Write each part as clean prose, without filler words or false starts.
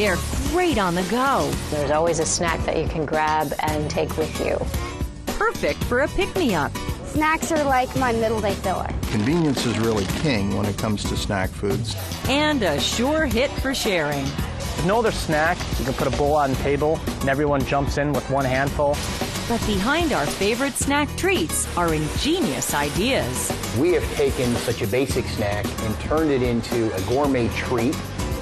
They're great on the go. There's always a snack that you can grab and take with you. Perfect for a pick-me-up. Snacks are like my middle day filler. Convenience is really king when it comes to snack foods. And a sure hit for sharing. With no other snack, you can put a bowl on the table and everyone jumps in with one handful. But behind our favorite snack treats are ingenious ideas. We have taken such a basic snack and turned it into a gourmet treat.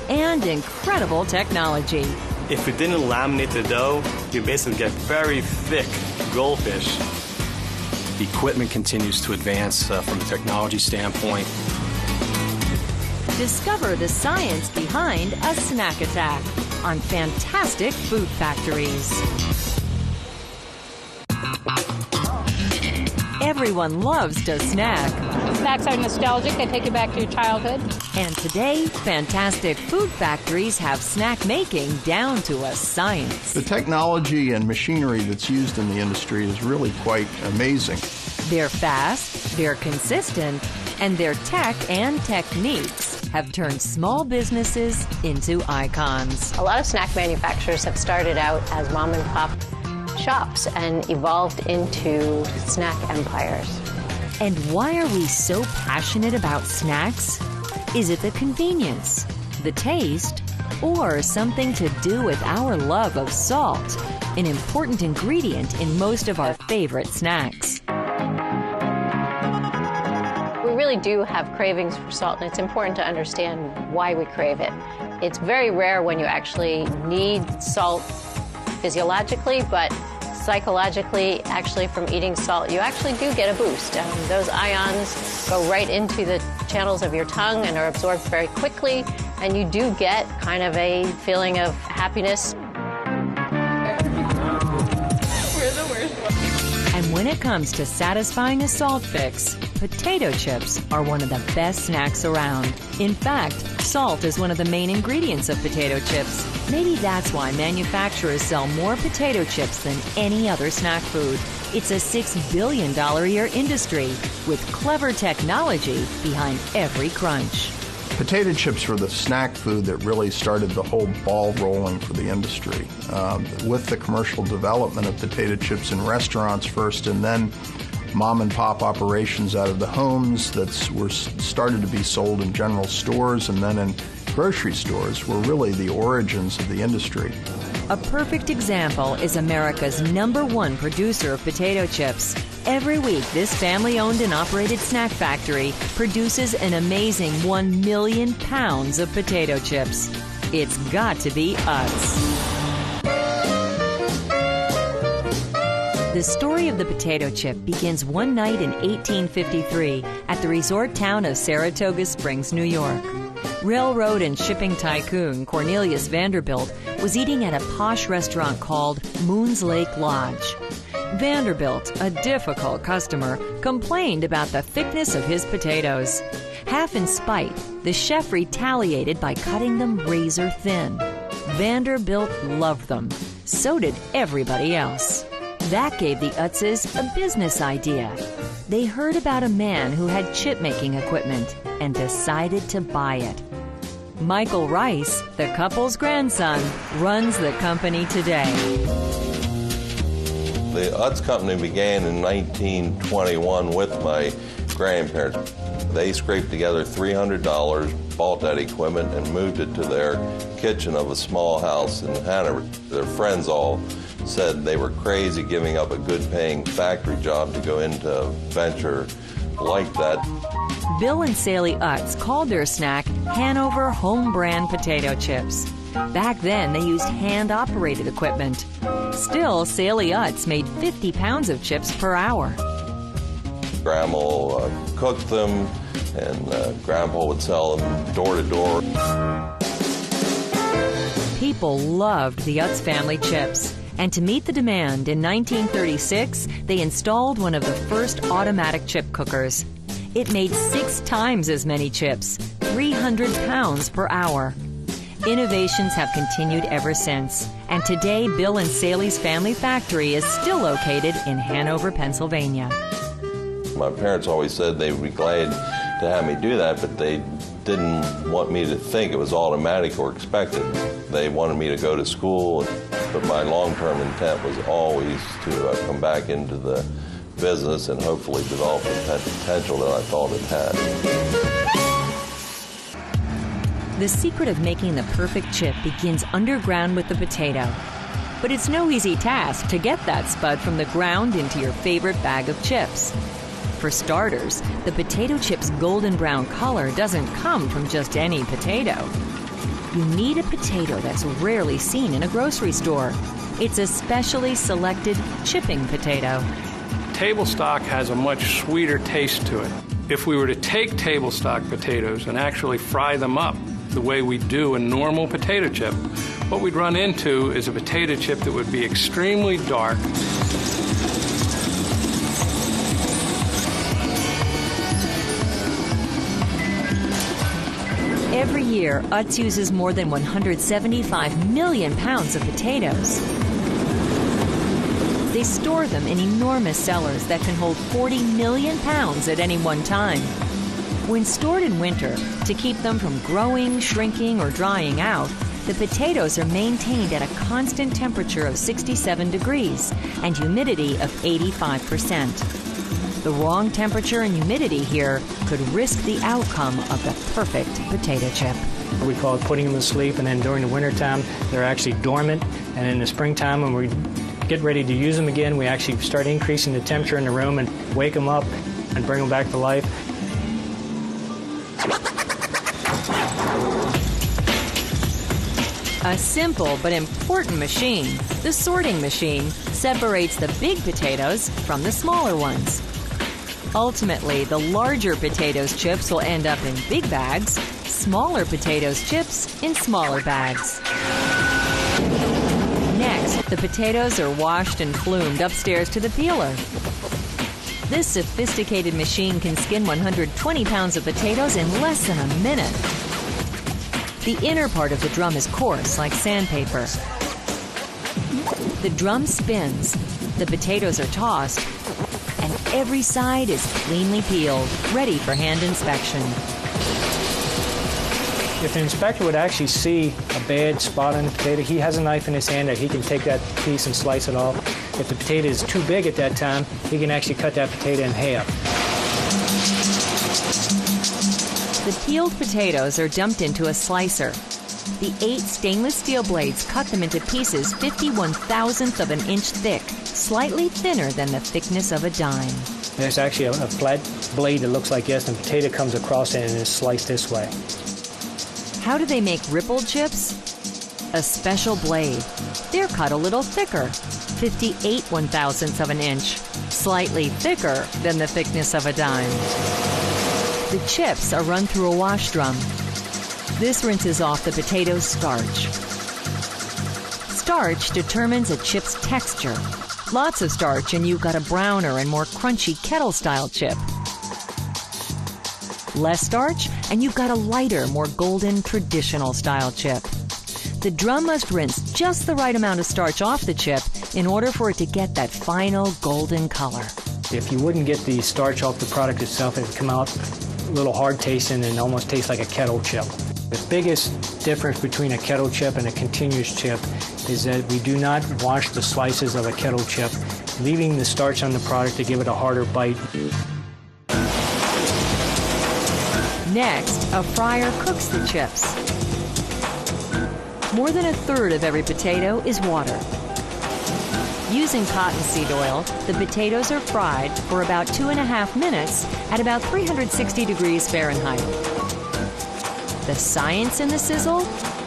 And incredible technology. If you didn't laminate the dough, you basically get very thick goldfish. The equipment continues to advance from a technology standpoint. Discover the science behind a snack attack on Fantastic Food Factories. Everyone loves to snack. Snacks are nostalgic. They take you back to your childhood. And today, Fantastic Food Factories have snack making down to a science. The technology and machinery that's used in the industry is really quite amazing. They're fast, they're consistent, and their tech and techniques have turned small businesses into icons. A lot of snack manufacturers have started out as mom and pop shops and evolved into snack empires. And why are we so passionate about snacks? Is it the convenience, the taste, or something to do with our love of salt, an important ingredient in most of our favorite snacks? We really do have cravings for salt, and it's important to understand why we crave it. It's very rare when you actually need salt physiologically, but psychologically, actually from eating salt, you actually do get a boost. Those ions go right into the channels of your tongue and are absorbed very quickly, and you do get kind of a feeling of happiness. And when it comes to satisfying a salt fix, potato chips are one of the best snacks around. In fact, salt is one of the main ingredients of potato chips. Maybe that's why manufacturers sell more potato chips than any other snack food. It's a $6 billion a year industry with clever technology behind every crunch. Potato chips were the snack food that really started the whole ball rolling for the industry. With the commercial development of potato chips in restaurants first, and then mom and pop operations out of the homes that were started to be sold in general stores and then in grocery stores were really the origins of the industry. A perfect example is America's #1 producer of potato chips. Every week, this family-owned and operated snack factory produces an amazing 1 million pounds of potato chips. It's got to be Utz. The story of the potato chip begins one night in 1853 at the resort town of Saratoga Springs, New York. Railroad and shipping tycoon Cornelius Vanderbilt was eating at a posh restaurant called Moon's Lake Lodge. Vanderbilt, a difficult customer, complained about the thickness of his potatoes. Half in spite, the chef retaliated by cutting them razor thin. Vanderbilt loved them. So did everybody else. That gave the Utzes a business idea. They heard about a man who had chip-making equipment and decided to buy it. Michael Rice, the couple's grandson, runs the company today. The Utz Company began in 1921 with my grandparents. They scraped together $300, bought that equipment, and moved it to their kitchen of a small house in Hanover. Their friends all said they were crazy giving up a good-paying factory job to go into a venture like that. Bill and Sally Utz called their snack Hanover Home Brand Potato Chips. Back then, they used hand-operated equipment. Still, Sally Utz made 50 pounds of chips per hour. Grandma cooked them, and Grandpa would sell them door to door. People loved the Utz family chips. And to meet the demand, in 1936, they installed one of the first automatic chip cookers. It made 6 times as many chips, 300 pounds per hour. Innovations have continued ever since, and today Bill and Sally's family factory is still located in Hanover, Pennsylvania. My parents always said they would be glad to have me do that, but they didn't want me to think it was automatic or expected. They wanted me to go to school, but my long-term intent was always to come back into the business and hopefully develop the potential that I thought it had. The secret of making the perfect chip begins underground with the potato. But it's no easy task to get that spud from the ground into your favorite bag of chips. For starters, the potato chip's golden brown color doesn't come from just any potato. You need a potato that's rarely seen in a grocery store. It's a specially selected chipping potato. Table stock has a much sweeter taste to it. If we were to take table stock potatoes and actually fry them up the way we do a normal potato chip, what we'd run into is a potato chip that would be extremely dark. Every year, Utz uses more than 175 million pounds of potatoes. They store them in enormous cellars that can hold 40 million pounds at any one time. When stored in winter, to keep them from growing, shrinking, or drying out, the potatoes are maintained at a constant temperature of 67 degrees and humidity of 85%. The wrong temperature and humidity here could risk the outcome of the perfect potato chip. We call it putting them to sleep, and then during the wintertime, they're actually dormant. And in the springtime, when we get ready to use them again, we actually start increasing the temperature in the room and wake them up and bring them back to life. A simple but important machine, the sorting machine, separates the big potatoes from the smaller ones. Ultimately, the larger potatoes chips will end up in big bags, smaller potatoes chips in smaller bags. Next, the potatoes are washed and flumed upstairs to the peeler. This sophisticated machine can skin 120 pounds of potatoes in less than a minute. The inner part of the drum is coarse, like sandpaper. The drum spins, the potatoes are tossed, and every side is cleanly peeled, ready for hand inspection. If the inspector would actually see a bad spot on the potato, he has a knife in his hand that he can take that piece and slice it off. If the potato is too big at that time, he can actually cut that potato in half. The peeled potatoes are dumped into a slicer. The 8 stainless steel blades cut them into pieces 51/1000th of an inch thick, slightly thinner than the thickness of a dime. There's actually a flat blade that looks like this, and the potato comes across it and is sliced this way. How do they make rippled chips? A special blade. They're cut a little thicker, 58/1000th of an inch, slightly thicker than the thickness of a dime. The chips are run through a wash drum. This rinses off the potato's starch. Starch determines a chip's texture. Lots of starch and you've got a browner and more crunchy kettle-style chip. Less starch and you've got a lighter, more golden, traditional-style chip. The drum must rinse just the right amount of starch off the chip in order for it to get that final golden color. If you wouldn't get the starch off the product itself, it would come out a little hard tasting and almost taste like a kettle chip. The biggest difference between a kettle chip and a continuous chip is that we do not wash the slices of a kettle chip, leaving the starch on the product to give it a harder bite. Next, a fryer cooks the chips. More than a third of every potato is water. Using cottonseed oil, the potatoes are fried for about 2.5 minutes at about 360 degrees Fahrenheit. The science in the sizzle?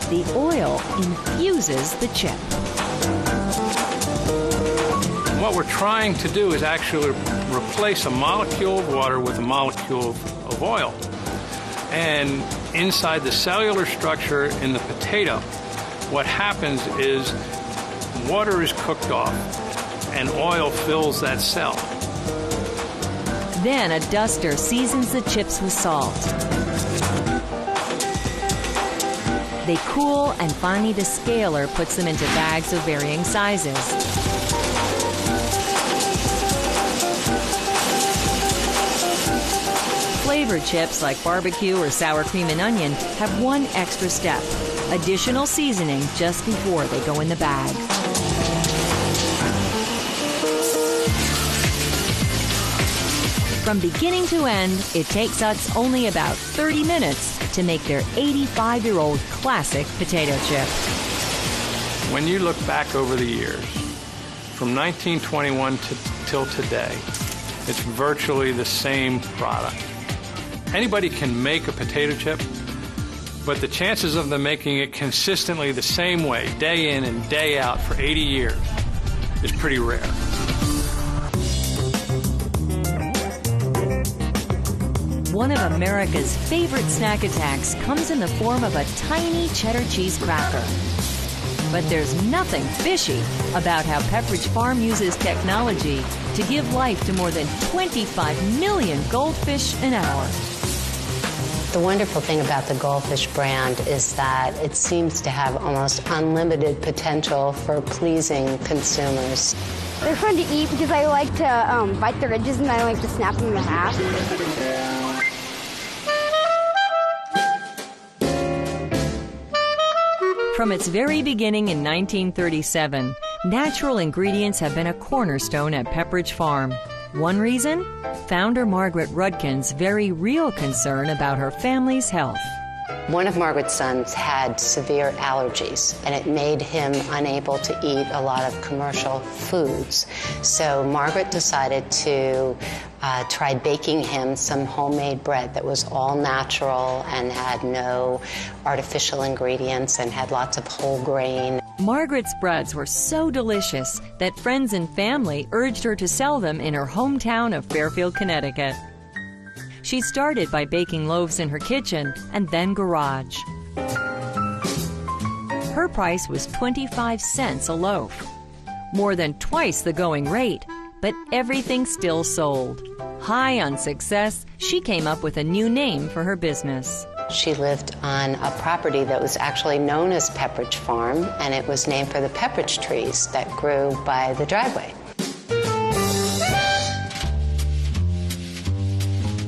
The oil infuses the chip. What we're trying to do is actually replace a molecule of water with a molecule of oil. And inside the cellular structure in the potato, what happens is water is cooked off and oil fills that cell. Then a duster seasons the chips with salt. They cool, and finally the scaler puts them into bags of varying sizes. Flavored chips like barbecue or sour cream and onion have one extra step. Additional seasoning just before they go in the bag. From beginning to end, it takes us only about 30 minutes to make their 85-year-old classic potato chip. When you look back over the years, from 1921 till today, it's virtually the same product. Anybody can make a potato chip, but the chances of them making it consistently the same way, day in and day out for 80 years, is pretty rare. One of America's favorite snack attacks comes in the form of a tiny cheddar cheese cracker. But there's nothing fishy about how Pepperidge Farm uses technology to give life to more than 25 million goldfish an hour. The wonderful thing about the Goldfish brand is that it seems to have almost unlimited potential for pleasing consumers. They're fun to eat because I like to bite the ridges and I like to snap them in half. From its very beginning in 1937, natural ingredients have been a cornerstone at Pepperidge Farm. One reason? Founder Margaret Rudkin's very real concern about her family's health. One of Margaret's sons had severe allergies, and it made him unable to eat a lot of commercial foods. So Margaret decided to try baking him some homemade bread that was all natural and had no artificial ingredients and had lots of whole grain. Margaret's breads were so delicious that friends and family urged her to sell them in her hometown of Fairfield, Connecticut. She started by baking loaves in her kitchen and then garage. Her price was 25 cents a loaf, more than twice the going rate, but everything still sold. High on success, she came up with a new name for her business. She lived on a property that was actually known as Pepperidge Farm, and it was named for the pepperidge trees that grew by the driveway.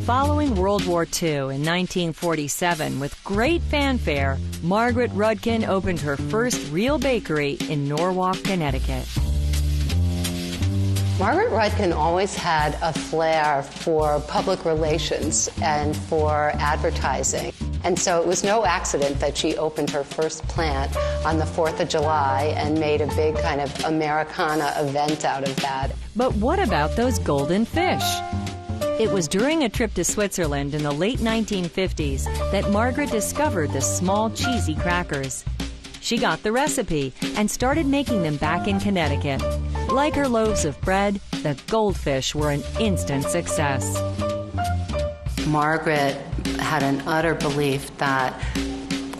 Following World War II in 1947, with great fanfare, Margaret Rudkin opened her first real bakery in Norwalk, Connecticut. Margaret Rudkin always had a flair for public relations and for advertising. And so it was no accident that she opened her first plant on the 4th of July and made a big kind of Americana event out of that. But what about those golden fish? It was during a trip to Switzerland in the late 1950s that Margaret discovered the small cheesy crackers. She got the recipe and started making them back in Connecticut. Like her loaves of bread, the goldfish were an instant success. Margaret had an utter belief that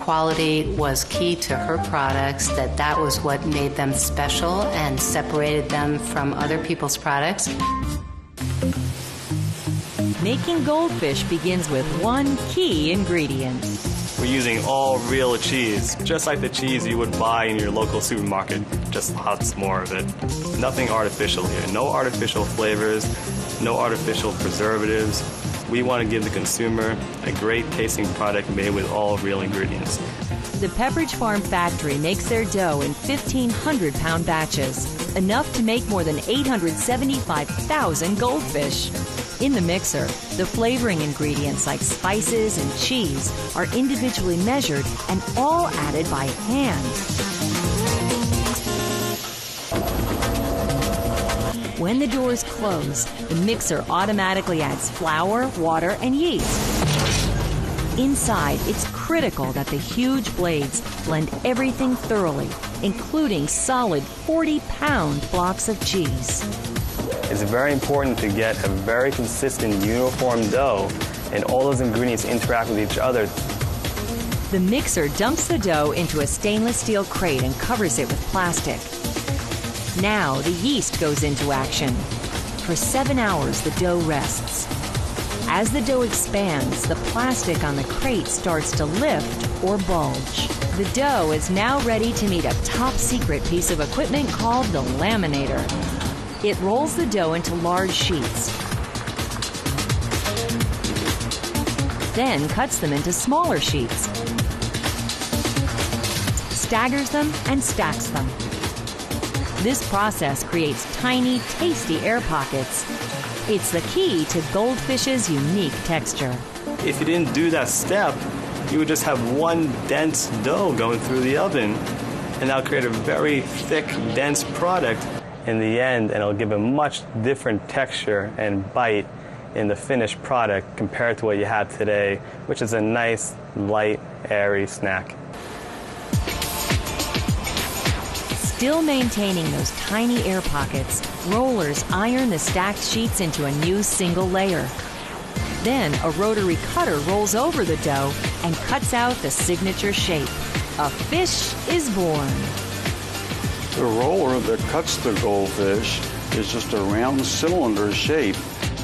quality was key to her products, that was what made them special and separated them from other people's products. Making goldfish begins with one key ingredient. We're using all real cheese, just like the cheese you would buy in your local supermarket, just lots more of it. Nothing artificial here, no artificial flavors, no artificial preservatives. We want to give the consumer a great tasting product made with all real ingredients. The Pepperidge Farm factory makes their dough in 1,500-pound batches, enough to make more than 875,000 goldfish. In the mixer, the flavoring ingredients like spices and cheese are individually measured and all added by hand. When the doors close, the mixer automatically adds flour, water, and yeast. Inside, it's critical that the huge blades blend everything thoroughly, including solid 40-pound blocks of cheese. It's very important to get a very consistent, uniform dough, and all those ingredients interact with each other. The mixer dumps the dough into a stainless steel crate and covers it with plastic. Now the yeast goes into action. For 7 hours, the dough rests. As the dough expands, the plastic on the crate starts to lift or bulge. The dough is now ready to meet a top-secret piece of equipment called the laminator. It rolls the dough into large sheets, then cuts them into smaller sheets. staggers them, and stacks them. This process creates tiny, tasty air pockets. It's the key to goldfish's unique texture. If you didn't do that step, you would just have one dense dough going through the oven, and that'll create a very thick, dense product in the end, and it'll give a much different texture and bite in the finished product compared to what you have today, which is a nice, light, airy snack. Still maintaining those tiny air pockets, rollers iron the stacked sheets into a new single layer. Then a rotary cutter rolls over the dough and cuts out the signature shape. A fish is born. The roller that cuts the goldfish is just a round cylinder shape,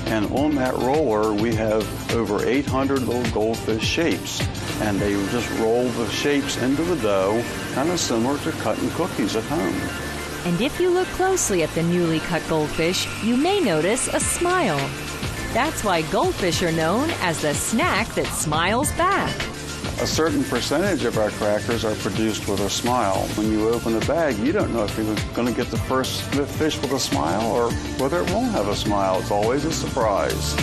and on that roller we have over 800 little goldfish shapes, and they just roll the shapes into the dough, kind of similar to cutting cookies at home. And if you look closely at the newly cut goldfish, you may notice a smile. That's why goldfish are known as the snack that smiles back. A certain percentage of our crackers are produced with a smile. When you open the bag, you don't know if you're going to get the first fish with a smile or whether it won't have a smile. It's always a surprise.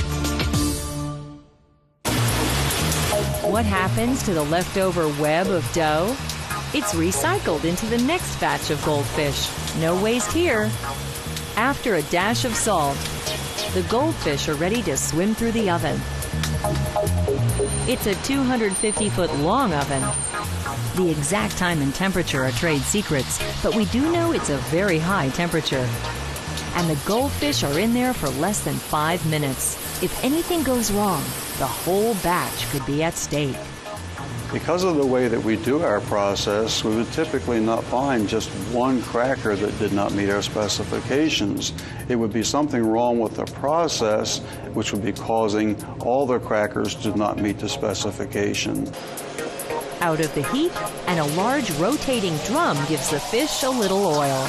What happens to the leftover web of dough? It's recycled into the next batch of goldfish. No waste here. After a dash of salt, the goldfish are ready to swim through the oven. It's a 250-foot long oven. The exact time and temperature are trade secrets, but we do know it's a very high temperature. And the goldfish are in there for less than 5 minutes. If anything goes wrong, the whole batch could be at stake. Because of the way that we do our process, we would typically not find just one cracker that did not meet our specifications. It would be something wrong with the process, which would be causing all the crackers to not meet the specification. Out of the heat, and a large rotating drum gives the fish a little oil.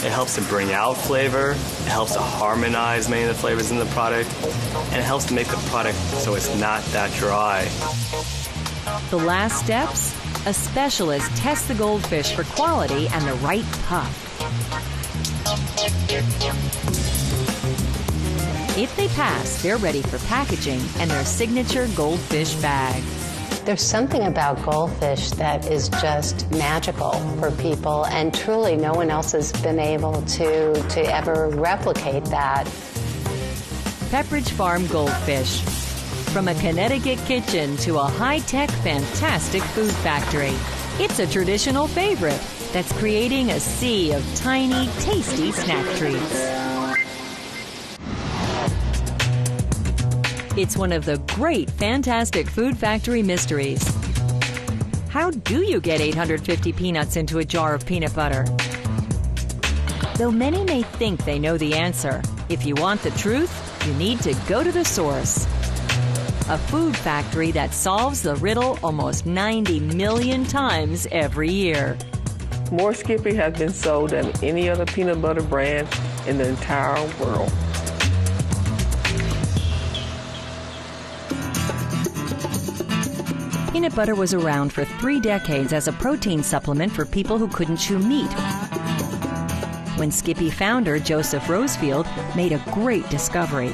It helps to bring out flavor, it helps to harmonize many of the flavors in the product, and it helps to make the product so it's not that dry. The last steps? A specialist tests the goldfish for quality and the right puff. If they pass, they're ready for packaging and their signature goldfish bag. There's something about goldfish that is just magical for people, and truly no one else has been able to ever replicate that. Pepperidge Farm Goldfish. From a Connecticut kitchen to a high-tech, fantastic food factory, it's a traditional favorite that's creating a sea of tiny, tasty snack treats. It's one of the great, fantastic food factory mysteries. How do you get 850 peanuts into a jar of peanut butter? Though many may think they know the answer, if you want the truth, you need to go to the source. A food factory that solves the riddle almost 90 million times every year. More Skippy has been sold than any other peanut butter brand in the entire world. Peanut butter was around for 3 decades as a protein supplement for people who couldn't chew meat. When Skippy founder Joseph Rosefield made a great discovery.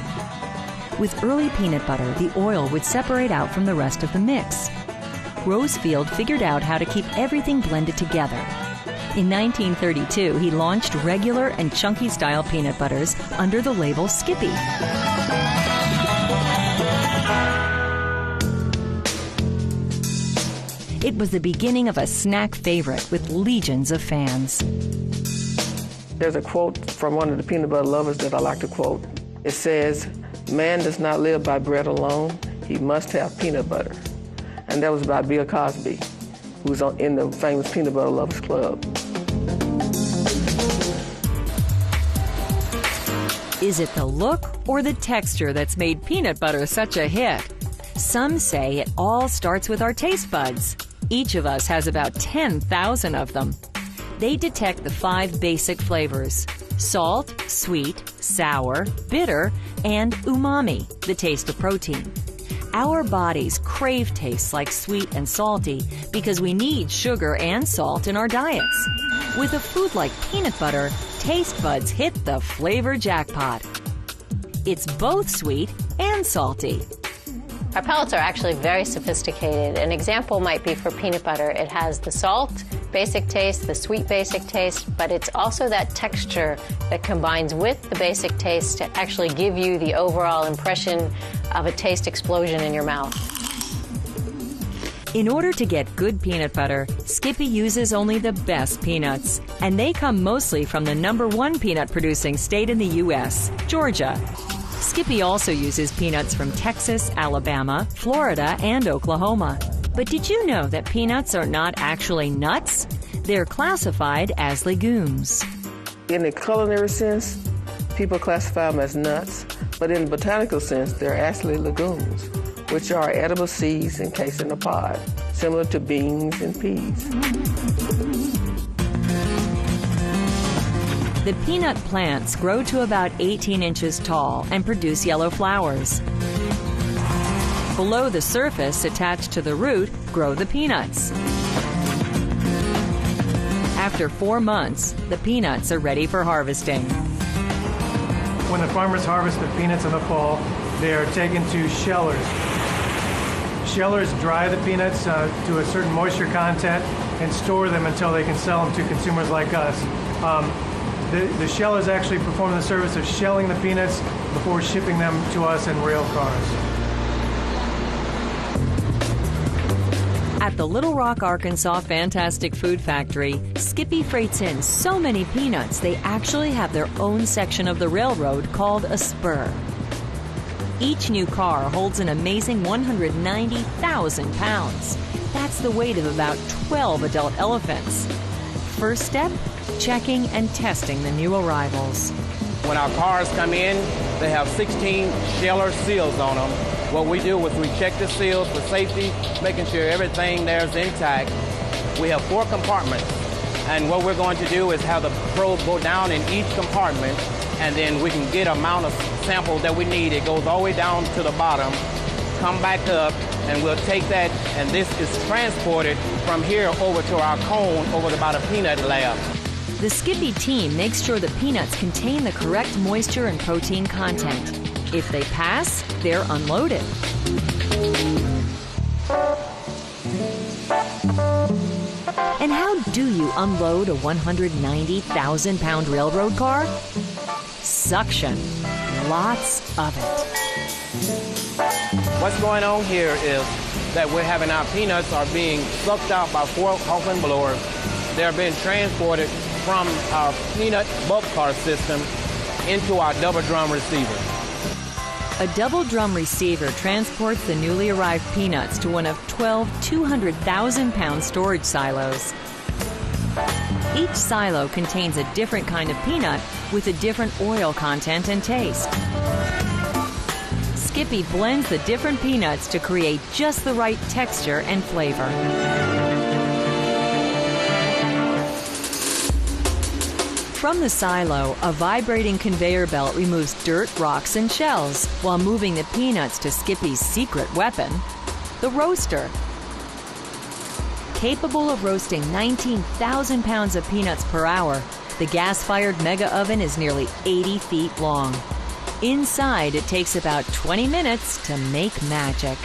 With early peanut butter, the oil would separate out from the rest of the mix. Rosefield figured out how to keep everything blended together. In 1932, he launched regular and chunky style peanut butters under the label Skippy. It was the beginning of a snack favorite with legions of fans. There's a quote from one of the peanut butter lovers that I like to quote. It says, "Man does not live by bread alone, he must have peanut butter." And that was by Bill Cosby, who's in the famous Peanut Butter Lovers Club. Is it the look or the texture that's made peanut butter such a hit? Some say it all starts with our taste buds. Each of us has about 10,000 of them. They detect the 5 basic flavors: salt, sweet, sour, bitter, and umami, the taste of protein. Our bodies crave tastes like sweet and salty because we need sugar and salt in our diets. With a food like peanut butter, taste buds hit the flavor jackpot. It's both sweet and salty. Our palates are actually very sophisticated. An example might be for peanut butter. It has the salt basic taste, the sweet basic taste, but it's also that texture that combines with the basic taste to actually give you the overall impression of a taste explosion in your mouth. In order to get good peanut butter, Skippy uses only the best peanuts, and they come mostly from the #1 peanut-producing state in the U.S., Georgia. Skippy also uses peanuts from Texas, Alabama, Florida, and Oklahoma. But did you know that peanuts are not actually nuts? They're classified as legumes. In the culinary sense, people classify them as nuts, but in the botanical sense, they're actually legumes, which are edible seeds encased in a pod, similar to beans and peas. The peanut plants grow to about 18 inches tall and produce yellow flowers. Below the surface, attached to the root, grow the peanuts. After 4 months, the peanuts are ready for harvesting. When the farmers harvest the peanuts in the fall, they are taken to shellers. Shellers dry the peanuts to a certain moisture content and store them until they can sell them to consumers like us. The shellers actually perform the service of shelling the peanuts before shipping them to us in rail cars. At the Little Rock, Arkansas Fantastic Food Factory, Skippy freights in so many peanuts they actually have their own section of the railroad called a spur. Each new car holds an amazing 190,000 pounds. That's the weight of about 12 adult elephants. First step, checking and testing the new arrivals. When our cars come in, they have 16 sheller seals on them. What we do is we check the seals for safety, making sure everything there is intact. We have 4 compartments, and what we're going to do is have the probe go down in each compartment, and then we can get an amount of sample that we need. It goes all the way down to the bottom, come back up, and we'll take that, and this is transported from here over to our cone over about a peanut lab. The Skippy team makes sure the peanuts contain the correct moisture and protein content. If they pass, they're unloaded. And how do you unload a 190,000-pound railroad car? Suction. Lots of it. What's going on here is that we're having our peanuts are being sucked out by 4 Hoffman blowers. They're being transported from our peanut bulk car system into our double drum receiver. A double drum receiver transports the newly arrived peanuts to one of 12 200,000-pound storage silos. Each silo contains a different kind of peanut with a different oil content and taste. Skippy blends the different peanuts to create just the right texture and flavor. From the silo, a vibrating conveyor belt removes dirt, rocks, and shells while moving the peanuts to Skippy's secret weapon, the roaster. Capable of roasting 19,000 pounds of peanuts per hour, the gas-fired mega oven is nearly 80 feet long. Inside, it takes about 20 minutes to make magic.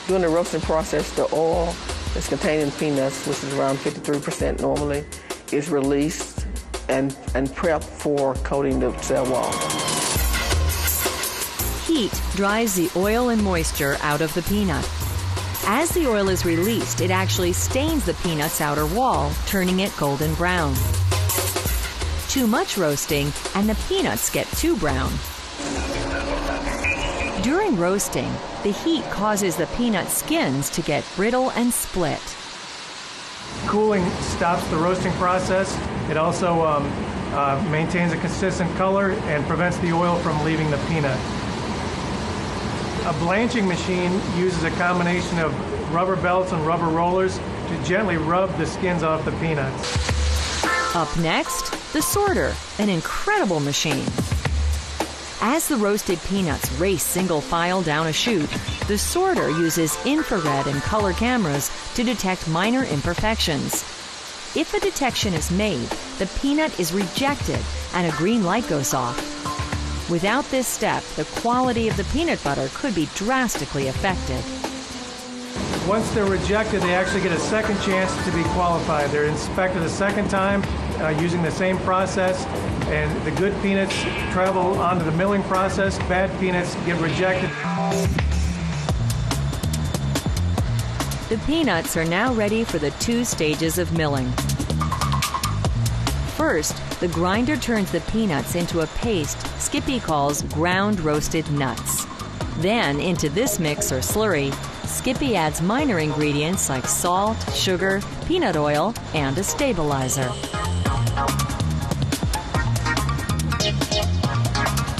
During the roasting process, the oil that's contained in peanuts, which is around 53% normally, is released and prepped for coating the cell wall. Heat drives the oil and moisture out of the peanut. As the oil is released, it actually stains the peanut's outer wall, turning it golden brown. Too much roasting, and the peanuts get too brown. During roasting, the heat causes the peanut skins to get brittle and split. Cooling stops the roasting process. It also maintains a consistent color and prevents the oil from leaving the peanut. A blanching machine uses a combination of rubber belts and rubber rollers to gently rub the skins off the peanuts. Up next, the sorter, an incredible machine. As the roasted peanuts race single file down a chute, the sorter uses infrared and color cameras to detect minor imperfections. If a detection is made, the peanut is rejected and a green light goes off. Without this step, the quality of the peanut butter could be drastically affected. Once they're rejected, they actually get a second chance to be qualified. They're inspected a second time using the same process, and the good peanuts travel onto the milling process. Bad peanuts get rejected. The peanuts are now ready for the 2 stages of milling. First, the grinder turns the peanuts into a paste Skippy calls ground roasted nuts. Then, into this mix or slurry, Skippy adds minor ingredients like salt, sugar, peanut oil, and a stabilizer.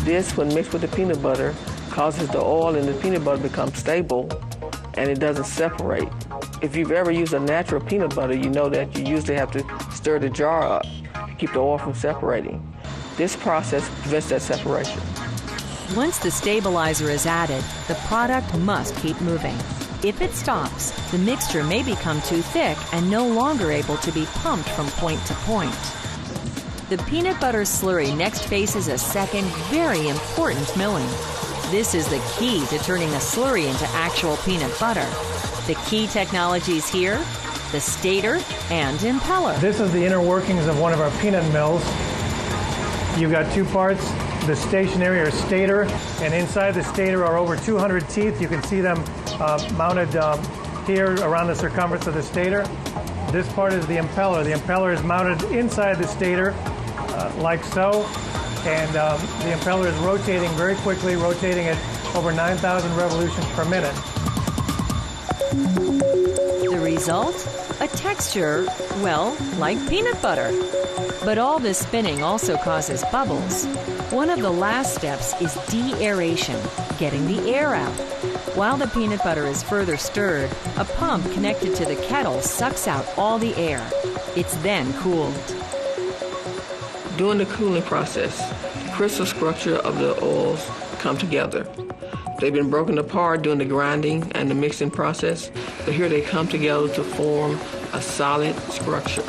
This, when mixed with the peanut butter, causes the oil in the peanut butter to become stable, and it doesn't separate. If you've ever used a natural peanut butter, you know that you usually have to stir the jar up to keep the oil from separating. This process prevents that separation. Once the stabilizer is added, the product must keep moving. If it stops, the mixture may become too thick and no longer able to be pumped from point to point. The peanut butter slurry next faces a second, very important milling. This is the key to turning a slurry into actual peanut butter. The key technologies here, the stator and impeller. This is the inner workings of one of our peanut mills. You've got 2 parts, the stationary or stator, and inside the stator are over 200 teeth. You can see them mounted here around the circumference of the stator. This part is the impeller. The impeller is mounted inside the stator like so, and the impeller is rotating very quickly, rotating at over 9,000 revolutions per minute. The result? A texture, well, like peanut butter. But all this spinning also causes bubbles. One of the last steps is de-aeration, getting the air out. While the peanut butter is further stirred, a pump connected to the kettle sucks out all the air. It's then cooled. During the cooling process, the crystal structure of the oils come together. They've been broken apart during the grinding and the mixing process, but here they come together to form a solid structure.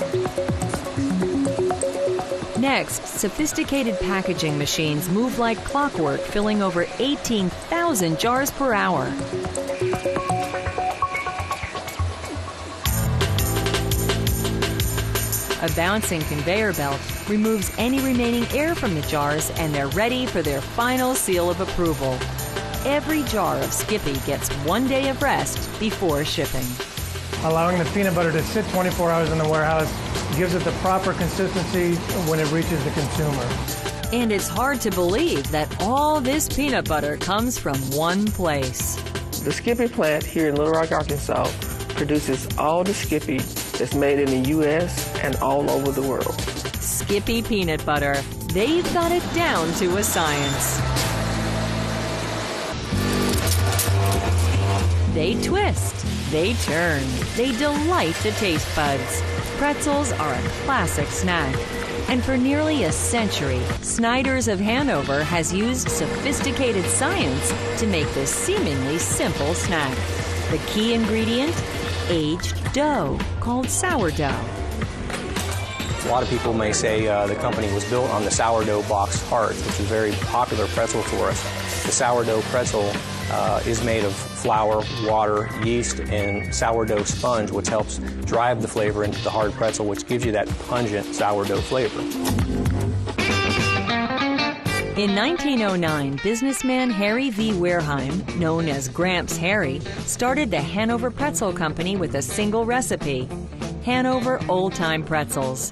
Next, sophisticated packaging machines move like clockwork, filling over 18,000 jars per hour. A bouncing conveyor belt removes any remaining air from the jars, and they're ready for their final seal of approval. Every jar of Skippy gets 1 day of rest before shipping. Allowing the peanut butter to sit 24 hours in the warehouse gives it the proper consistency when it reaches the consumer. And it's hard to believe that all this peanut butter comes from one place. The Skippy plant here in Little Rock, Arkansas produces all the Skippy that's made in the U.S. and all over the world. Skippy peanut butter. They've got it down to a science. They twist, they turn, they delight the taste buds. Pretzels are a classic snack. And for nearly a century, Snyder's of Hanover has used sophisticated science to make this seemingly simple snack. The key ingredient? Aged dough, called sourdough. A lot of people may say the company was built on the sourdough box hearts, which is a very popular pretzel for us. The sourdough pretzel is made of flour, water, yeast, and sourdough sponge, which helps drive the flavor into the hard pretzel, which gives you that pungent sourdough flavor. In 1909, businessman Harry V. Wareheim, known as Gramps Harry, started the Hanover Pretzel Company with a single recipe: Hanover Old Time Pretzels.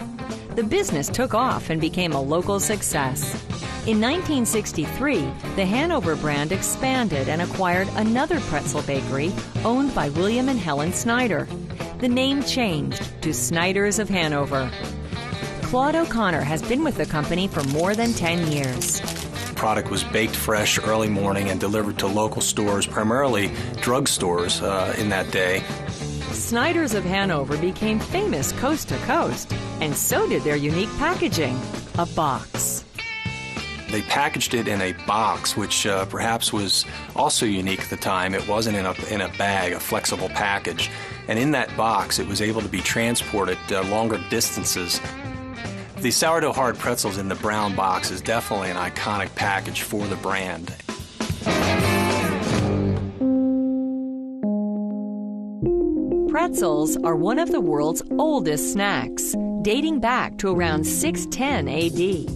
The business took off and became a local success. In 1963, the Hanover brand expanded and acquired another pretzel bakery owned by William and Helen Snyder. The name changed to Snyder's of Hanover. Claude O'Connor has been with the company for more than 10 years. The product was baked fresh early morning and delivered to local stores, primarily drugstores in that day. Snyder's of Hanover became famous coast to coast, and so did their unique packaging, a box. They packaged it in a box, which perhaps was also unique at the time. It wasn't in a bag, a flexible package. And in that box, it was able to be transported longer distances. The sourdough hard pretzels in the brown box is definitely an iconic package for the brand. Pretzels are one of the world's oldest snacks, dating back to around 610 AD.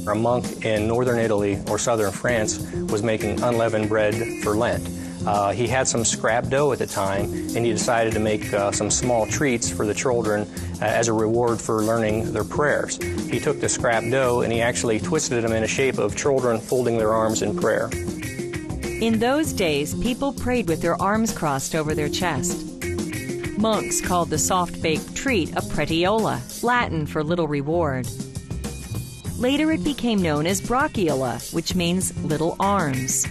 A monk in northern Italy or southern France was making unleavened bread for Lent. He had some scrap dough at the time, and he decided to make some small treats for the children as a reward for learning their prayers. He took the scrap dough and he actually twisted them in a shape of children folding their arms in prayer. In those days, people prayed with their arms crossed over their chest. Monks called the soft-baked treat a pretiola, Latin for little reward. Later it became known as brachiola, which means little arms.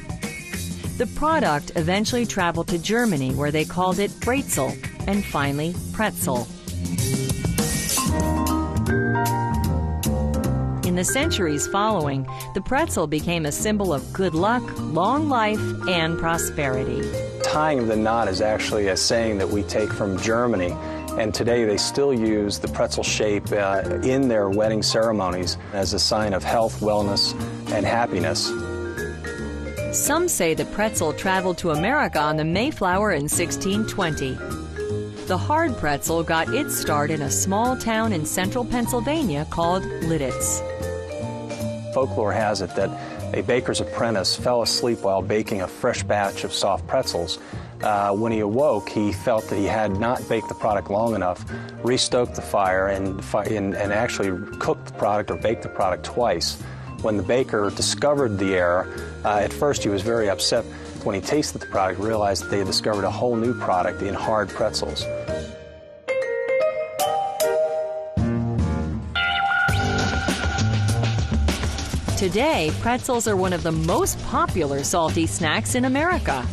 The product eventually traveled to Germany, where they called it Brezel, and finally pretzel. In the centuries following, the pretzel became a symbol of good luck, long life, and prosperity. Tying of the knot is actually a saying that we take from Germany, and today they still use the pretzel shape in their wedding ceremonies as a sign of health, wellness, and happiness. Some say the pretzel traveled to America on the Mayflower in 1620. The hard pretzel got its start in a small town in central Pennsylvania called Lidditz. Folklore has it that a baker's apprentice fell asleep while baking a fresh batch of soft pretzels. When he awoke, he felt that he had not baked the product long enough, restoked the fire, and actually cooked the product or baked the product twice. When the baker discovered the error, at first he was very upset. When he tasted the product, he realized that they had discovered a whole new product in hard pretzels. Today, pretzels are one of the most popular salty snacks in America.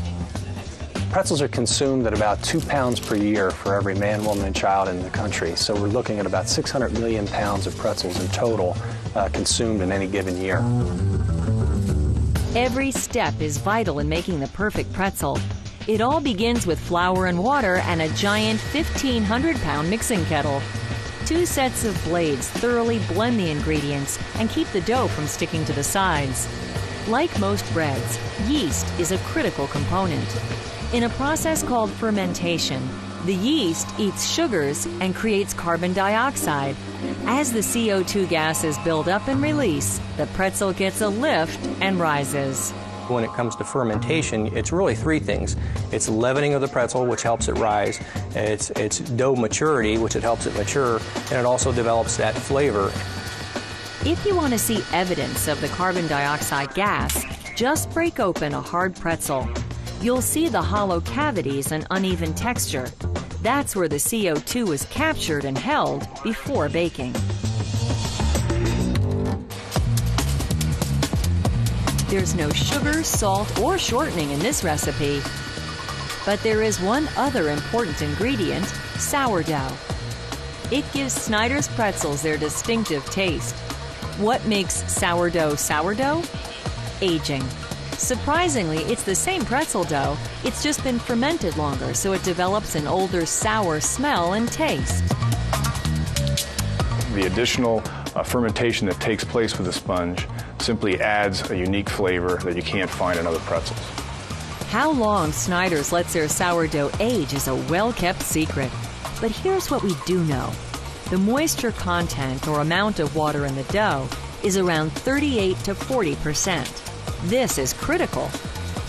Pretzels are consumed at about 2 pounds per year for every man, woman, and child in the country. So we're looking at about 600 million pounds of pretzels in total consumed in any given year. Every step is vital in making the perfect pretzel. It all begins with flour and water and a giant 1,500-pound mixing kettle. 2 sets of blades thoroughly blend the ingredients and keep the dough from sticking to the sides. Like most breads, yeast is a critical component. In a process called fermentation, the yeast eats sugars and creates carbon dioxide. As the CO2 gases build up and release, the pretzel gets a lift and rises. When it comes to fermentation, it's really 3 things. It's leavening of the pretzel, which helps it rise. It's dough maturity, which it helps it mature, and it also develops that flavor. If you want to see evidence of the carbon dioxide gas, just break open a hard pretzel. You'll see the hollow cavities and uneven texture. That's where the CO2 is captured and held before baking. There's no sugar, salt, or shortening in this recipe. But there is one other important ingredient, sourdough. It gives Snyder's pretzels their distinctive taste. What makes sourdough sourdough? Aging. Surprisingly, it's the same pretzel dough, it's just been fermented longer, so it develops an older sour smell and taste. The additional fermentation that takes place with the sponge simply adds a unique flavor that you can't find in other pretzels. How long Snyder's lets their sourdough age is a well-kept secret. But here's what we do know. The moisture content or amount of water in the dough is around 38 to 40%. This is critical.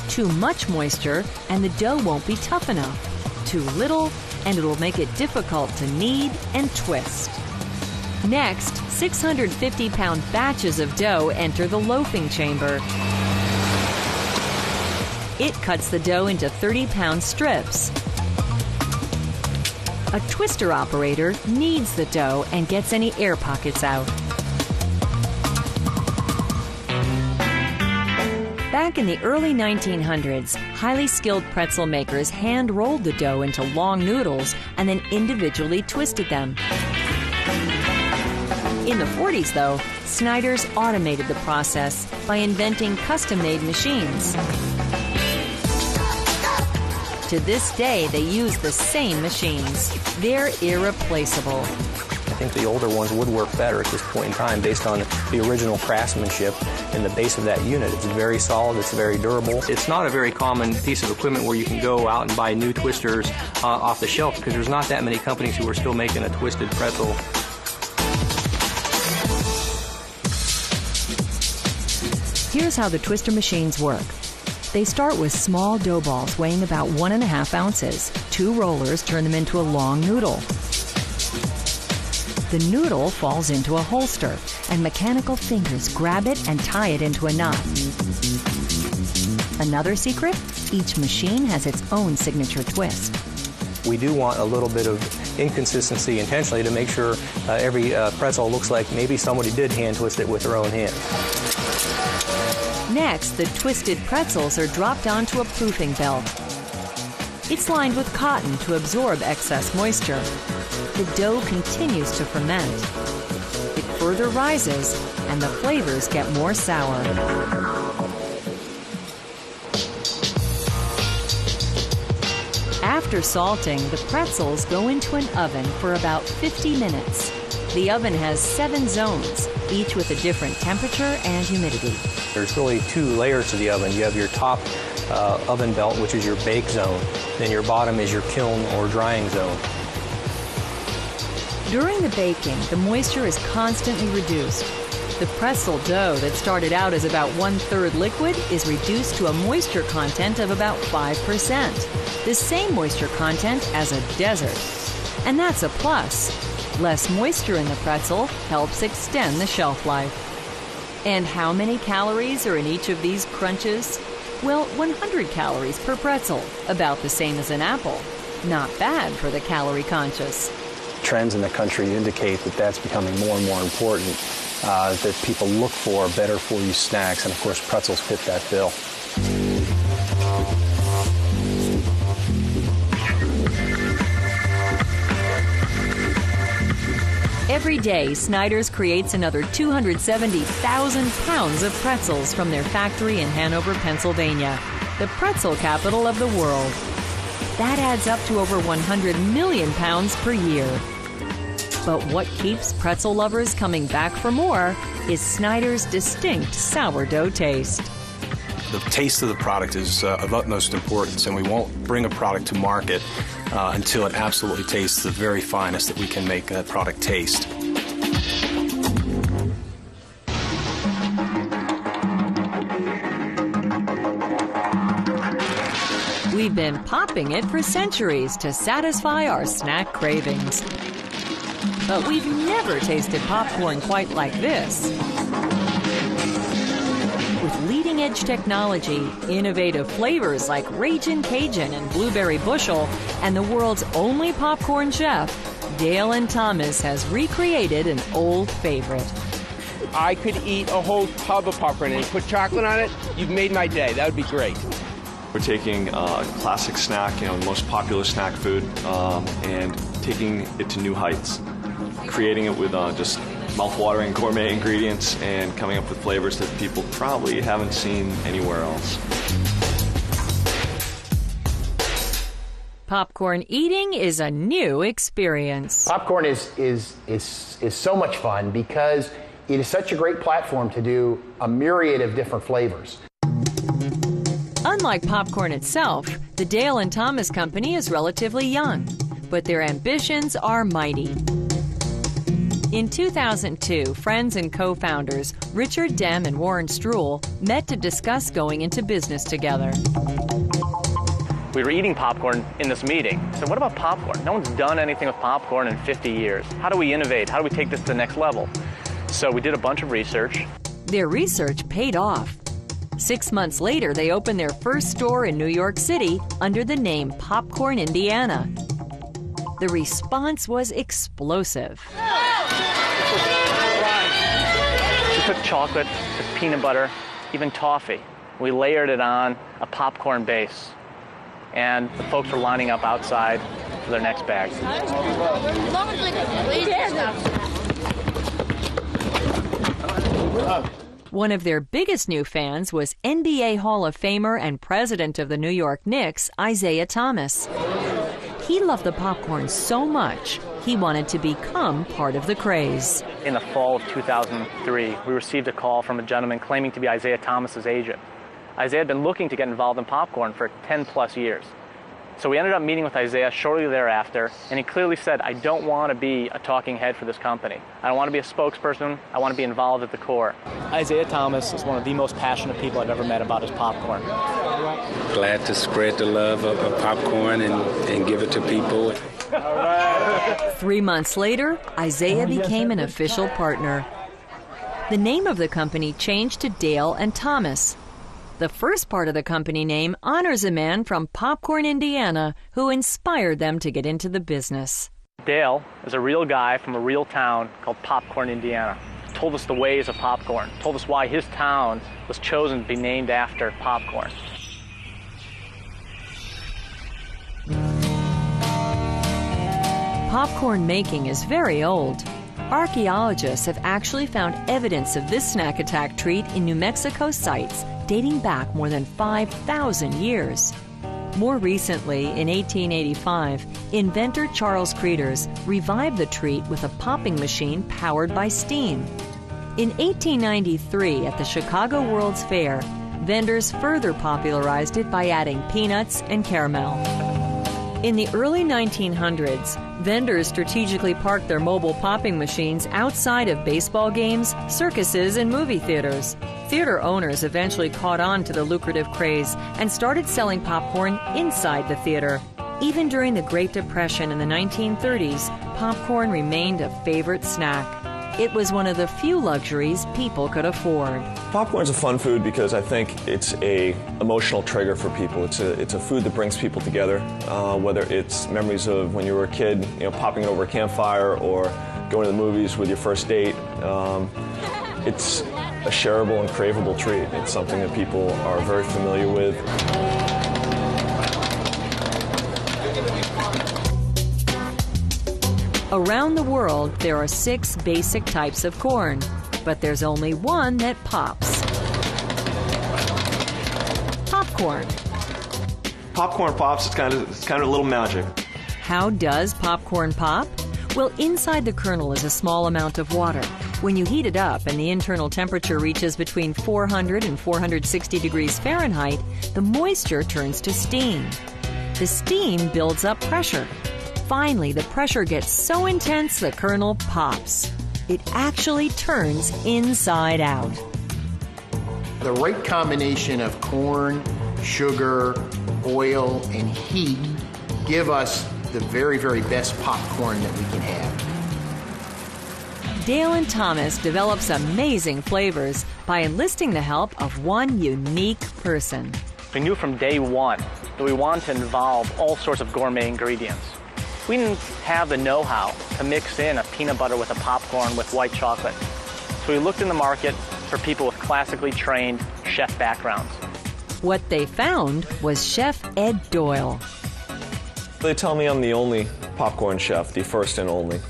Too much moisture and the dough won't be tough enough. Too little and it'll make it difficult to knead and twist. Next, 650-pound batches of dough enter the loafing chamber. It cuts the dough into 30-pound strips. A twister operator kneads the dough and gets any air pockets out. Back in the early 1900s, highly skilled pretzel makers hand-rolled the dough into long noodles and then individually twisted them. In the 40s, though, Snyder's automated the process by inventing custom-made machines. To this day, they use the same machines. They're irreplaceable. I think the older ones would work better at this point in time based on the original craftsmanship and the base of that unit. It's very solid, it's very durable. It's not a very common piece of equipment where you can go out and buy new twisters off the shelf because there's not that many companies who are still making a twisted pretzel. Here's how the twister machines work. They start with small dough balls weighing about 1.5 ounces. 2 rollers turn them into a long noodle. The noodle falls into a holster, and mechanical fingers grab it and tie it into a knot. Another secret? Each machine has its own signature twist. We do want a little bit of inconsistency intentionally to make sure every pretzel looks like maybe somebody did hand twist it with their own hand. Next, the twisted pretzels are dropped onto a proofing belt. It's lined with cotton to absorb excess moisture. The dough continues to ferment. It further rises, and the flavors get more sour. After salting, the pretzels go into an oven for about 50 minutes. The oven has 7 zones, each with a different temperature and humidity. There's really 2 layers to the oven. You have your top oven belt, which is your bake zone. Then your bottom is your kiln or drying zone. During the baking, the moisture is constantly reduced. The pretzel dough that started out as about 1/3 liquid is reduced to a moisture content of about 5%, the same moisture content as a desert. And that's a plus. Less moisture in the pretzel helps extend the shelf life. And how many calories are in each of these crunches? Well, 100 calories per pretzel, about the same as an apple. Not bad for the calorie conscious. Trends in the country indicate that that's becoming more and more important, that people look for better for you snacks, and of course pretzels fit that bill. Every day, Snyder's creates another 270,000 pounds of pretzels from their factory in Hanover, Pennsylvania, the pretzel capital of the world. That adds up to over 100 million pounds per year. But what keeps pretzel lovers coming back for more is Snyder's distinct sourdough taste. The taste of the product is of utmost importance, and we won't bring a product to market until it absolutely tastes the very finest that we can make that product taste. We've been popping it for centuries to satisfy our snack cravings. But we've never tasted popcorn quite like this. With leading-edge technology, innovative flavors like Ragin' Cajun and Blueberry Bushel, and the world's only popcorn chef, Dale and Thomas has recreated an old favorite. I could eat a whole tub of popcorn and put chocolate on it. You've made my day. That would be great. We're taking a classic snack, the most popular snack food, and taking it to new heights. Creating it with just mouth-watering gourmet ingredients and coming up with flavors that people probably haven't seen anywhere else. Popcorn eating is a new experience. Popcorn is so much fun because it is such a great platform to do a myriad of different flavors. Unlike popcorn itself, the Dale and Thomas Company is relatively young, but their ambitions are mighty. In 2002, friends and co-founders Richard Dem and Warren Struhl met to discuss going into business together. We were eating popcorn in this meeting. So what about popcorn? No one's done anything with popcorn in 50 years. How do we innovate? How do we take this to the next level? So we did a bunch of research. Their research paid off. 6 months later, they opened their first store in New York City under the name Popcorn Indiana. The response was explosive. We took chocolate, took peanut butter, even toffee. We layered it on a popcorn base. And the folks were lining up outside for their next bag. One of their biggest new fans was NBA Hall of Famer and president of the New York Knicks, Isaiah Thomas. He loved the popcorn so much, he wanted to become part of the craze. In the fall of 2003, we received a call from a gentleman claiming to be Isaiah Thomas's agent. Isaiah had been looking to get involved in popcorn for 10 plus years. So we ended up meeting with Isaiah shortly thereafter, and he clearly said, I don't want to be a talking head for this company. I don't want to be a spokesperson. I want to be involved at the core. Isaiah Thomas is one of the most passionate people I've ever met about his popcorn. Glad to spread the love of popcorn and give it to people. 3 months later, Isaiah became an official partner. The name of the company changed to Dale and Thomas. The first part of the company name honors a man from Popcorn, Indiana, who inspired them to get into the business. Dale is a real guy from a real town called Popcorn, Indiana. He told us the ways of popcorn, told us why his town was chosen to be named after popcorn. Popcorn making is very old. Archaeologists have actually found evidence of this snack attack treat in New Mexico sites dating back more than 5,000 years. More recently, in 1885, inventor Charles Cretors revived the treat with a popping machine powered by steam. In 1893, at the Chicago World's Fair, vendors further popularized it by adding peanuts and caramel. In the early 1900s, vendors strategically parked their mobile popping machines outside of baseball games, circuses, and movie theaters. Theater owners eventually caught on to the lucrative craze and started selling popcorn inside the theater. Even during the Great Depression in the 1930s, popcorn remained a favorite snack. It was one of the few luxuries people could afford. Popcorn's a fun food because I think it's a emotional trigger for people. It's a food that brings people together, whether it's memories of when you were a kid, popping it over a campfire, or going to the movies with your first date. It's a shareable and craveable treat. It's something that people are very familiar with. Around the world, there are 6 basic types of corn, but there's only one that pops. Popcorn. Popcorn pops. It's kind of a little magic. How does popcorn pop? Well, inside the kernel is a small amount of water. When you heat it up and the internal temperature reaches between 400 and 460 degrees Fahrenheit, the moisture turns to steam. The steam builds up pressure. Finally, the pressure gets so intense the kernel pops. It actually turns inside out. The right combination of corn, sugar, oil, and heat give us the very, very best popcorn that we can have. Dale and Thomas develops amazing flavors by enlisting the help of one unique person. We knew from day one that we wanted to involve all sorts of gourmet ingredients. We didn't have the know-how to mix in a peanut butter with a popcorn with white chocolate. So we looked in the market for people with classically trained chef backgrounds. What they found was Chef Ed Doyle. They tell me I'm the only popcorn chef, the first and only.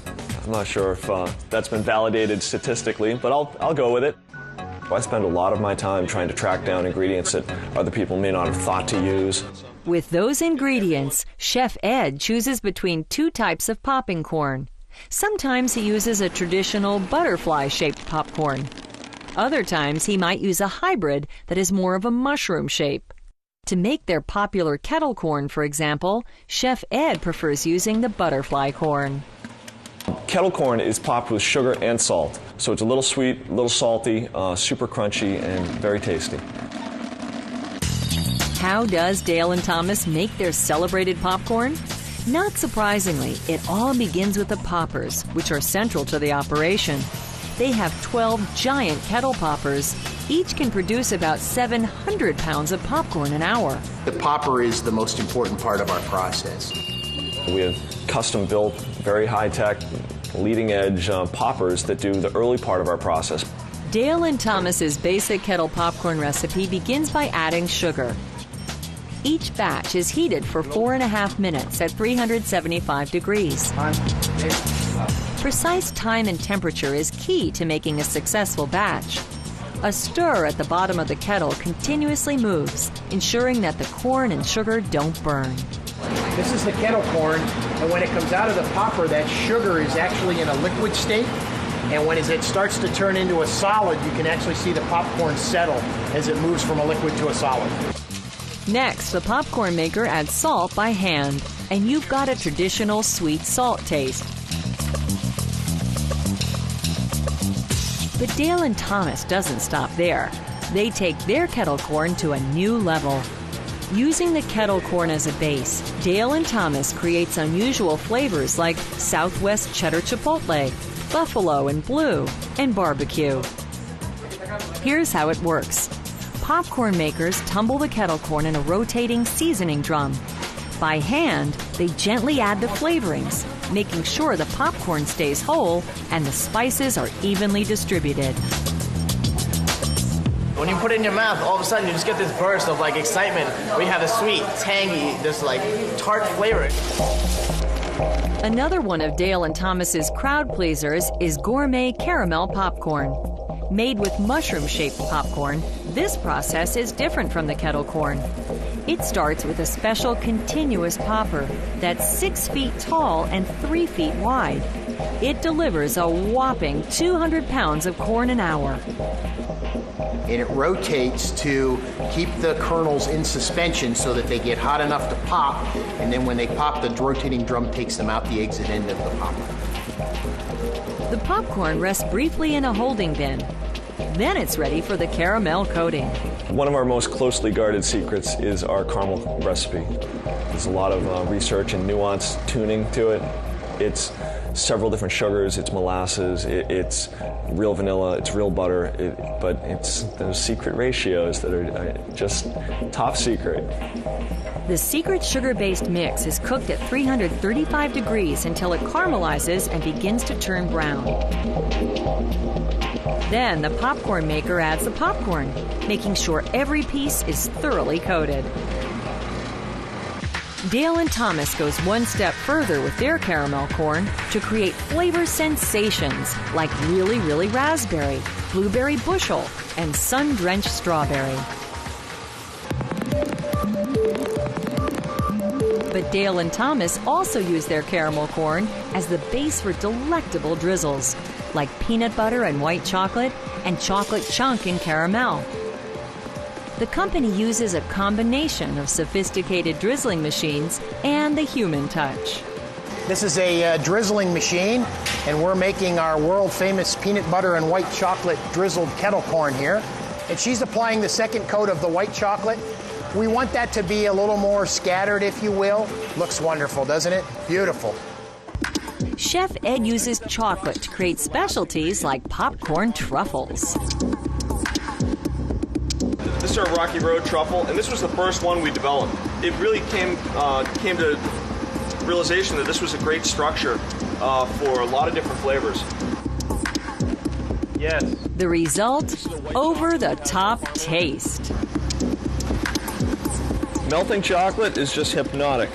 I'm not sure if that's been validated statistically, but I'll go with it. I spend a lot of my time trying to track down ingredients that other people may not have thought to use. With those ingredients, Chef Ed chooses between 2 types of popping corn. Sometimes he uses a traditional butterfly-shaped popcorn. Other times he might use a hybrid that is more of a mushroom shape. To make their popular kettle corn, for example, Chef Ed prefers using the butterfly corn. Kettle corn is popped with sugar and salt, so it's a little sweet, a little salty, super crunchy, and very tasty. How does Dale and Thomas make their celebrated popcorn? Not surprisingly, it all begins with the poppers, which are central to the operation. They have 12 giant kettle poppers. Each can produce about 700 pounds of popcorn an hour. The popper is the most important part of our process. We have custom-built, very high-tech, leading-edge poppers that do the early part of our process. Dale and Thomas's basic kettle popcorn recipe begins by adding sugar. Each batch is heated for 4.5 minutes at 375 degrees. Precise time and temperature is key to making a successful batch. A stir at the bottom of the kettle continuously moves, ensuring that the corn and sugar don't burn. This is the kettle corn, and when it comes out of the popper, that sugar is actually in a liquid state. And as it starts to turn into a solid, you can actually see the popcorn settle as it moves from a liquid to a solid. Next, the popcorn maker adds salt by hand, and you've got a traditional sweet salt taste. But Dale and Thomas doesn't stop there. They take their kettle corn to a new level. Using the kettle corn as a base, Dale and Thomas creates unusual flavors like Southwest Cheddar Chipotle, Buffalo and Blue, and Barbecue. Here's how it works. Popcorn makers tumble the kettle corn in a rotating seasoning drum. By hand, they gently add the flavorings, making sure the popcorn stays whole and the spices are evenly distributed. When you put it in your mouth, all of a sudden you just get this burst of like excitement where you have a sweet, tangy, this like tart flavor. Another one of Dale and Thomas's crowd pleasers is gourmet caramel popcorn. Made with mushroom-shaped popcorn, this process is different from the kettle corn. It starts with a special continuous popper that's 6 feet tall and 3 feet wide. It delivers a whopping 200 pounds of corn an hour. And it rotates to keep the kernels in suspension so that they get hot enough to pop, and then when they pop, the rotating drum takes them out the exit end of the popper. The popcorn rests briefly in a holding bin. Then it's ready for the caramel coating. One of our most closely guarded secrets is our caramel recipe. There's a lot of research and nuance tuning to it. It's several different sugars, it's molasses, it's real vanilla, it's real butter, but it's those secret ratios that are just top secret. The secret sugar-based mix is cooked at 335 degrees until it caramelizes and begins to turn brown. Then the popcorn maker adds the popcorn, making sure every piece is thoroughly coated. Dale and Thomas goes one step further with their caramel corn to create flavor sensations like Really Really Raspberry, Blueberry Bushel, and Sun-Drenched Strawberry. But Dale and Thomas also use their caramel corn as the base for delectable drizzles, like peanut butter and white chocolate and chocolate chunk and caramel. The company uses a combination of sophisticated drizzling machines and the human touch. This is a drizzling machine, and we're making our world-famous peanut butter and white chocolate drizzled kettle corn here. And she's applying the second coat of the white chocolate. We want that to be a little more scattered, if you will. Looks wonderful, doesn't it? Beautiful. Chef Ed uses chocolate to create specialties like popcorn truffles. This is our Rocky Road truffle, and this was the first one we developed. It really came to realization that this was a great structure for a lot of different flavors. Yes. The result? Over-the-top taste. Melting chocolate is just hypnotic.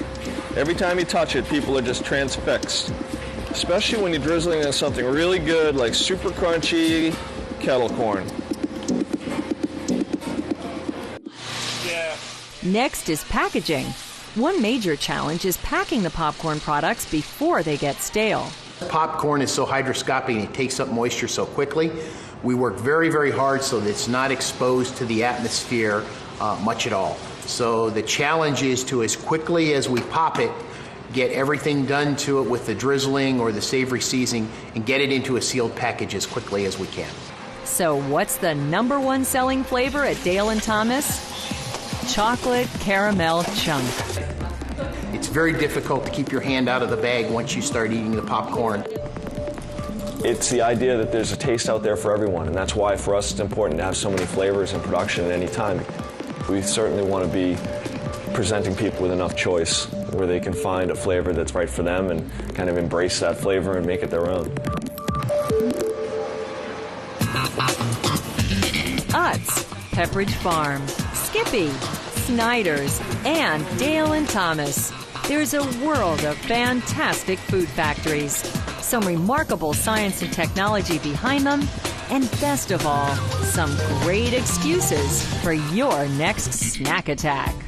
Every time you touch it, people are just transfixed. Especially when you're drizzling on something really good like super crunchy kettle corn. Next is packaging. One major challenge is packing the popcorn products before they get stale. Popcorn is so hygroscopic and it takes up moisture so quickly. We work very, very hard so that it's not exposed to the atmosphere much at all. So the challenge is to, as quickly as we pop it, get everything done to it with the drizzling or the savory seasoning and get it into a sealed package as quickly as we can. So what's the #1 selling flavor at Dale & Thomas? Chocolate caramel chunk. It's very difficult to keep your hand out of the bag once you start eating the popcorn. It's the idea that there's a taste out there for everyone, and that's why for us it's important to have so many flavors in production at any time. We certainly want to be presenting people with enough choice where they can find a flavor that's right for them and kind of embrace that flavor and make it their own. Utz, Pepperidge Farm, Skippy, Snyder's, and Dale & Thomas. There's a world of fantastic food factories. Some remarkable science and technology behind them, and best of all, some great excuses for your next snack attack.